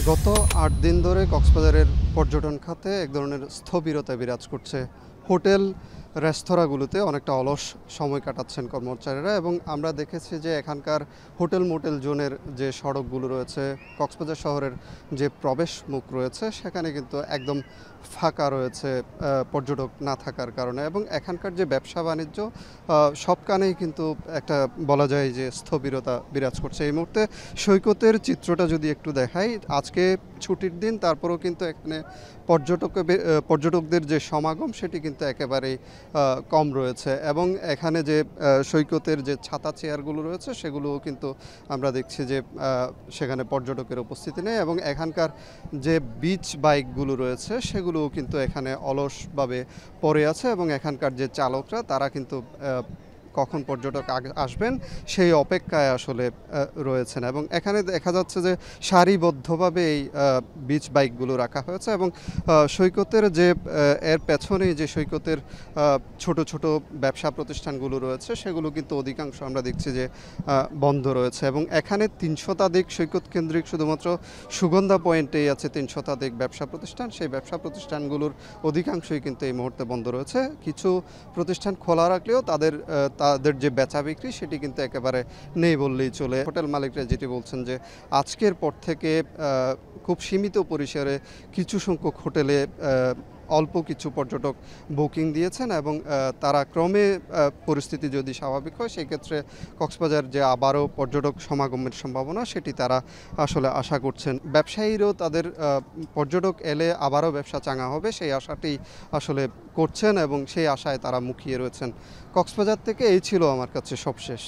গত ৮ দিন ধরে কক্সবাজারের পর্যটন খাতে এক ধরনের স্থবিরতা বিরাজ করছে। হোটেল রেস্তোরাঁগুলোতে অনেকটা অলস সময় কাটাচ্ছেন কর্মচারীরা এবং আমরা দেখেছি যে এখানকার হোটেল মোটেল জোনের যে সড়কগুলো রয়েছে, কক্সবাজার শহরের যে প্রবেশ মুখ রয়েছে সেখানে কিন্তু একদম ফাঁকা রয়েছে পর্যটক না থাকার কারণে। এবং এখানকার যে ব্যবসা বাণিজ্য সবখানেই কিন্তু একটা বলা যায় যে স্থবিরতা বিরাজ করছে। এই মুহূর্তে সৈকতের চিত্রটা যদি একটু দেখাই, আজকে ছুটির দিন, তারপরেও কিন্তু এখানে পর্যটকদের যে সমাগম সেটি কিন্তু একেবারেই কম রয়েছে। এবং এখানে যে সৈকতের যে ছাতা চেয়ারগুলো রয়েছে সেগুলোও কিন্তু আমরা দেখছি যে সেখানে পর্যটকের উপস্থিতি নেই। এবং এখানকার যে বিচ বাইকগুলো রয়েছে সেগুলোও কিন্তু এখানে অলসভাবে পড়ে আছে এবং এখানকার যে চালকরা তারা কিন্তু কখন পর্যটক আসবেন সেই অপেক্ষায় আসলে রয়েছেন। এবং এখানে দেখা যাচ্ছে যে সারিবদ্ধভাবে এই বিচ বাইকগুলো রাখা হয়েছে এবং সৈকতের যে এর পেছনেই যে সৈকতের ছোট ছোট ব্যবসা প্রতিষ্ঠানগুলো রয়েছে সেগুলো কিন্তু অধিকাংশ আমরা দেখছি যে বন্ধ রয়েছে। এবং এখানে ৩০০ শতাধিক সৈকত কেন্দ্রিক শুধুমাত্র সুগন্ধা পয়েন্টেই আছে ৩০০ শতাধিক ব্যবসা প্রতিষ্ঠান। সেই ব্যবসা প্রতিষ্ঠানগুলোর অধিকাংশই কিন্তু এই মুহূর্তে বন্ধ রয়েছে। কিছু প্রতিষ্ঠান খোলা রাখলেও তাদের যে বেচা বিক্রি সেটি কিন্তু একেবারে নেই বললেই চলে। হোটেল মালিকরা যেটি বলছেন যে আজকের পর থেকে খুব সীমিত পরিসরে কিছু সংখ্যক হোটেলে অল্প কিছু পর্যটক বুকিং দিয়েছেন এবং তারা ক্রমে পরিস্থিতি যদি স্বাভাবিক হয় সেক্ষেত্রে কক্সবাজার যে আবারও পর্যটক সমাগমের সম্ভাবনা সেটি তারা আসলে আশা করছেন। ব্যবসায়ীরাও তাদের পর্যটক এলে আবারও ব্যবসা চাঙা হবে সেই আশাটি আসলে করছেন এবং সেই আশায় তারা মুখিয়ে রয়েছেন। কক্সবাজার থেকে এই ছিল আমার কাছে সবশেষ।